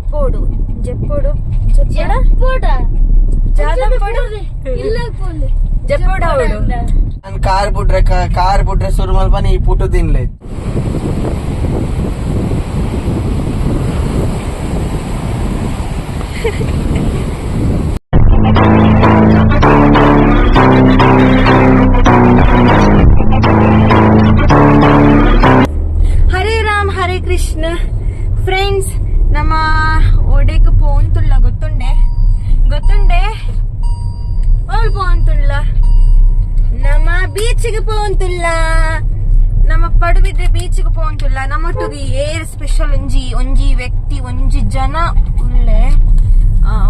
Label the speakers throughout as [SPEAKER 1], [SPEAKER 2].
[SPEAKER 1] జెప్పోడు జెప్పోడు జెప్పోడా జాదంపడు ಇಲ್ಲ ಪೋಲೆ ಜೆಪ್ಪೋಡವಡು
[SPEAKER 2] ನಾನು ಕಾರ್ ಬಿಟ್ರೆ ಶುರು ಮಲ್ಪನಿ ಈ ಪುಟ್ಟು ತಿನ್ಲೆ
[SPEAKER 1] ಹರೇ ರಾಮ್ ಹರೇ ಕೃಷ್ಣ ಫ್ರೆಂಡ್ಸ್ ನಮ್ಮ ಒಡೆಗೆ ಪೋಂತುಲ್ಲ ಗೊತ್ತುಂಡೆ ಅವಳು ಪೋಂತುಲ್ಲ ನಮ್ಮ ಬೀಚ್ಗೆ ಪೋಂತುಲ್ಲ ನಮ್ಮ ಪಡುಬಿದ್ರೆ ಬೀಚ್ಗೆ ಪೋಂತುಲ್ಲ ನಮ್ಮೊಟ್ಟಿಗೆ ಏರ್ ಸ್ಪೆಷಲ್ ಒಂಜಿ ವ್ಯಕ್ತಿ ಒಂಜಿ ಜನ ಉಳ್ಳೆ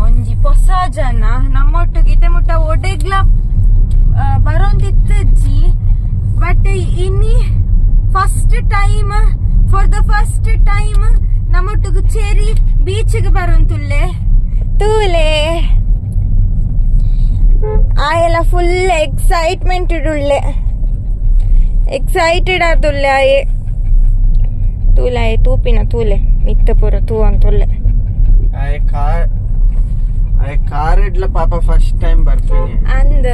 [SPEAKER 1] ಒಂಜಿ ಹೊಸ ಜನ ನಮ್ಮೊಟ್ಟಿಗೆ ಇತ್ತೆ ಮುಟ್ಟ ಒಡೆಗ್ಲ ಬರೋಂದಿತ್ತಜ್ಜಿ ಬಟ್ ಇನ್ನಿ ಫಸ್ಟ್ ಟೈಮ್ ನಮ್ಮೊಟ್ಟಿಗೆ ಚೇರಿ ಬೀಚ್ಗೆ ಬರೋಂತುಲ್ಲೆ ತೂಲೆ ಆಯೆಲ್ಲ ಫುಲ್ ಎಕ್ಸೈಟೆಡ್ ಆದುಲ್ಲೆ ಆಯೆ ತೂಲೆ ಆಯೆ ತೂಪಿನ ತೂಲೆ ಮಿತ್ತ ಪೂರ ತೂ ಅಂತುಲ್ಲೆ
[SPEAKER 2] ಕಾರ್ ಇಡ್ಲ ಪಾಪ ಫಸ್ಟ್ ಟೈಮ್ ಬರ್ತೀನಿ
[SPEAKER 1] ಅಂದ್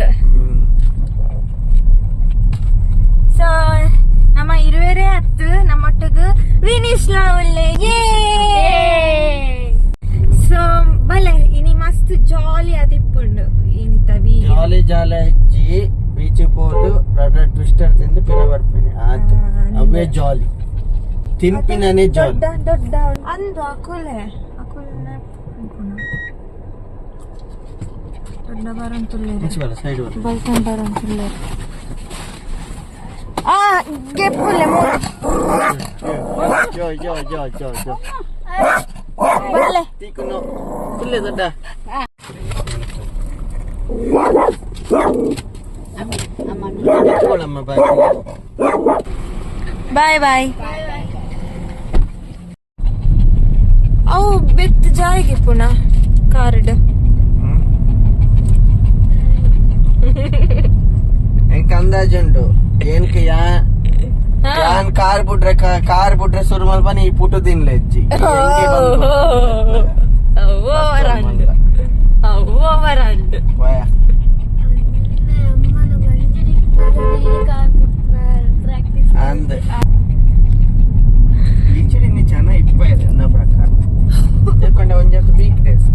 [SPEAKER 1] ಸೊ ನಮ್ಮ ಇರುವೆರೆ ಹತ್ತು ನಮ್ಮೊಟ್ಟಿಗೆ ವಿನಿಶ್ಲ ಉಲ್ಲೆ ಸೊ ಬಲೆ ಇನಿ ಮಸ್ತ್ ಜಾಲಿ ಆದಿಪ್ಪುಂಡು ಏನಿತ್ತವಿ
[SPEAKER 2] ಜಾಲಿ ಇಜ್ಜಿ ಬೀಚ್ ಹೋದು ಟ್ವಿಸ್ಟರ್ ತಿಂದು ಪಿನ ಬರ್ತೀನಿ ಆಯ್ತು ಅವೇ ಜಾಲಿ ತಿನ್ಪಿನೇ ಜಾಲಿ
[SPEAKER 1] ದೊಡ್ಡ ಅಂದು ಅಕುಲೆ ದೊಡ್ಡ ಬರಂತುಲ್ಲೆ
[SPEAKER 2] ಸೈಡ್
[SPEAKER 1] ಬಲ್ಕನ್ ಬರಂತುಲ್ಲೆ ಗೆಪ್ಪುಲೆ
[SPEAKER 2] ಜೋ
[SPEAKER 1] ಬಲ್ಲೆ
[SPEAKER 2] ತೀಕುನು ಫುಲ್ ದೊಡ್ಡ
[SPEAKER 1] ಬಾಯ್ ಬಾಯ್ ಅವು ಬೆತ್ತು ಜಾಯಿಗೆ ಪುನಃ ಕಾರ್ಡ್
[SPEAKER 2] ಎಂಕ್ ಅಂದಾಜುಂಟು ಏನ್ಕೆ ಯಾನ್ ಕಾರ್ ಬಿಟ್ರೆ ಶುರು ಮಲ್ಪನಿ ಈ ಪುಟ್ಟು ತಿನ್ಲೆ ಇಜ್ಜಿ ಅಂದ್ ಈಚೆಡೆ ನೀ ಜನ ಇಪ್ಪ ಇದೆ ನನ್ನ ಪ್ರಕಾರ ತಿಳ್ಕೊಂಡ ಒಂದ್ ವೀಕ್ ಡೇಸ್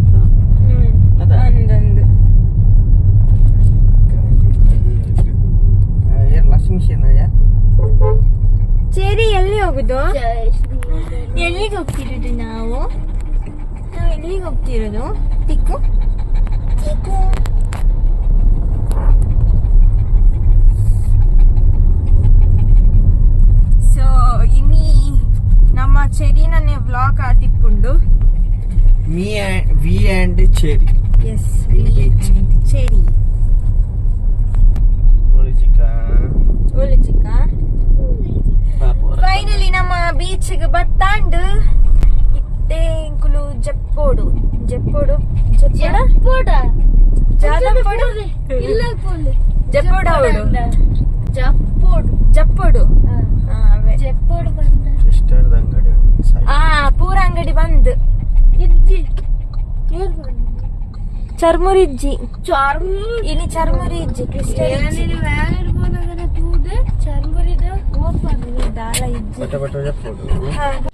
[SPEAKER 1] ಚೇರಿ ಎಲ್ಲಿ ಹೋಗುದು ಎಲ್ಲಿಗೆ ಹೋಗ್ತಿರೋದು ನಾವು ಎಲ್ಲಿಗೆ ಹೋಗ್ತಿರೋದು ತಿಕ್ಕು ಸೊ ಇನ್ನಿ ನಮ್ಮ ಚೆರಿನೇ ವ್ಲಾಗ್ ಆತಿಪ್ಪುಂಡು
[SPEAKER 2] ವಿ ಅಂಡ್ ಚೆರಿ
[SPEAKER 1] ಎಸ್ ಚೆರಿ ಒಲಿಜಿಕಾ ಫೈನಲಿ ನಮ್ಮ ಬೀಚ್ಗೆ ಬತ್ತಾಂಡು ಇತ್ತೆ ಇಂಕುಲು ಜೆಪ್ಪೋಡು ಜಾದಂಪಡು ಇಲ್ಲ ಪೋಲೆ ಜೆಪ್ಪೋಡವಡು ಜಪ್ಪೋಡು ಜೆಪ್ಪೋಡು ಬಂದ
[SPEAKER 2] ಸಿಸ್ಟರ್ದ ಅಂಗಡಿ
[SPEAKER 1] ಪೂರ ಅಂಗಡಿ ಬಂದ್ ಇಜ್ಜಿ ಚರ್ಮುರಿಜ್ಜಿ ಇನಿ ಚರ್ಮುರಿಜ್ಜಿ ಕ್ರಿಸ್ಟಿಯನ್ ಚರ್ಮುರಿದ ಓಪನ್ ದಾಳ ಇಜ್ಜಿ
[SPEAKER 2] ಬಟ ಜಪ್ಪೋಡು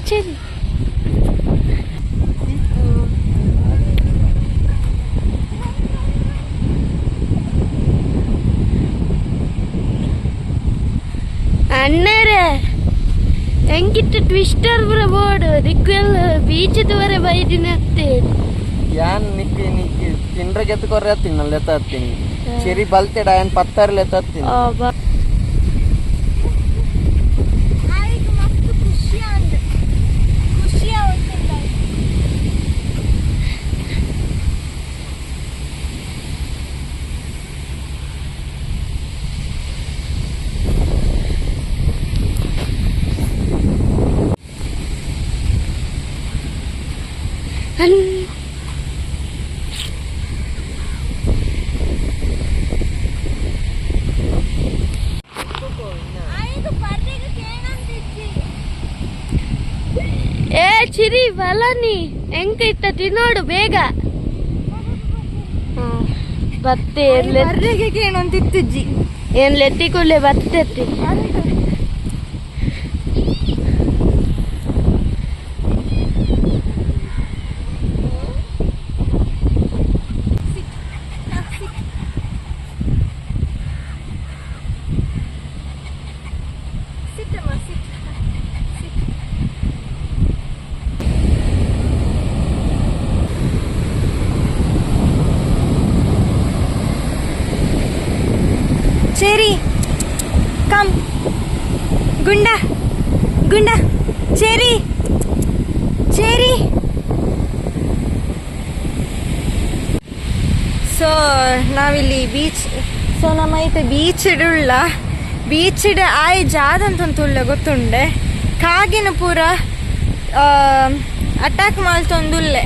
[SPEAKER 1] ಚೆರಿ
[SPEAKER 3] അന്നേരെ ಎಂಕಿಟ್ಟು ಟ್ವಿಸ್ಟರ್ ಬರಬಹುದು ದಿಕ್ಕೆಲ್ಲ ಬೀಚದ ವರೆ ಬೈದಿನತ್ತೆ
[SPEAKER 2] ಯಾನ್ ನಿಕ್ಕಿ ತಿಂಡ್ರೆ ಗೆತ್ಕೊರ್ರೆ ತಿನ್ನಲ್ಲ ಎತ್ತೀನಿ ಚೆರಿ ಬಲ್ತೆಡ ಏನ್ ಪತ್ತರ್ಲೆ ಎತ್ತೀನಿ
[SPEAKER 3] ಏ ಚಿರಿ ಬಲನಿ ಹೆಂಗ ಇಟ್ಟತಿ ನೋಡು ಬೇಗ. ಬತ್ತೆ
[SPEAKER 1] ಏನಂತಿತ್ತಜ್ಜಿ
[SPEAKER 3] ಏನ್ ಲೆತ್ತಿಕೊಳ್ಳೆ ಬತ್ತೈತಿ.
[SPEAKER 1] Cherry, come. Gunda, Cherry. So ನಾವಿಲ್ಲಿ ಬೀಚ್, ಸೊ ನಮ್ಮ ಐತೆ ಬೀಚ್ ಇಡುಳ್ಳ ಬೀಚ್ ಇಡ ಆಯ್ ಜಾದ ಅಂತಂತುಳ್ಳ ಗೊತ್ತುಂಡೆ ಕಾಗಿನ ಪೂರ ಅಟ್ಯಾಕ್ ಮಾಲ್ತೊಂದುಲ್ಲೆ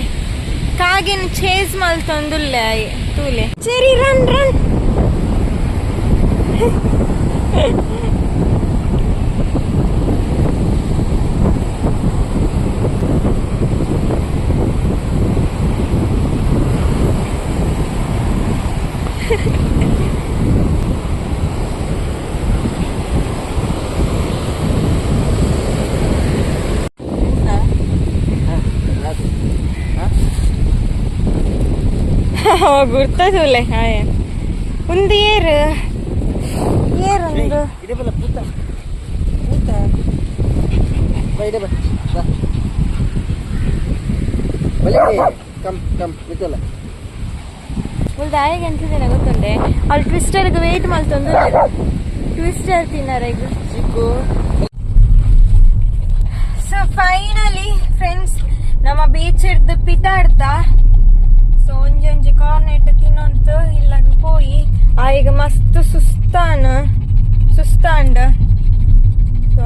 [SPEAKER 1] ಕಾಗಿನ ಚೇಸ್ ಮಾಲ್ತೊಂದುಲ್ಲೆ ಆಯ್ ತೂಲೆ. ಚೆರಿ ರನ್ ಗುರ್ತದೂಲೆ ಹಾಯ್ ಒಂದು ಏರೊಂದು ಒಂದು ಆಯಿಗೆ ಅನ್ಸಿದ್ದೇನೆ ಗೊತ್ತುಂಡೆ ಅಲ್ಲಿ ಟ್ವಿಸ್ಟರ್ಗೆ ವೇಟ್ ಮಾಡ್ತೊಂದು ಟ್ವಿಸ್ಟರ್ ತಿನ್ನಾರ ಈಗ. ಸೊ ಫೈನಲಿ ಫ್ರೆಂಡ್ಸ್ ನಮ್ಮ ಬೀಚ್ ಇಡ್ದು ಪಿತಾಡ್ತಾ ಸೊ ಒಂಜಿ ಕಾರ್ನೆಟ್ ತಿನ್ನೊಂತ ಇಲ್ಲಾಗ ಪೋಯಿ ಆಯಿಗ ಮಸ್ತ್ ಸುಸ್ತಾಂಡ ಸೊ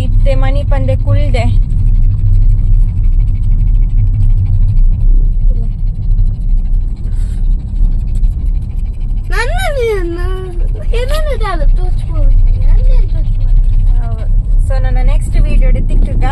[SPEAKER 1] ಇತ್ತೆ ಮನಿ ಪಂದೆ ಕುಳ್ದೆ ಸೊ ನನ್ನ ನೆಕ್ಸ್ಟ್ ವಿಡಿಯೋ ತಿಕ್ಕಗ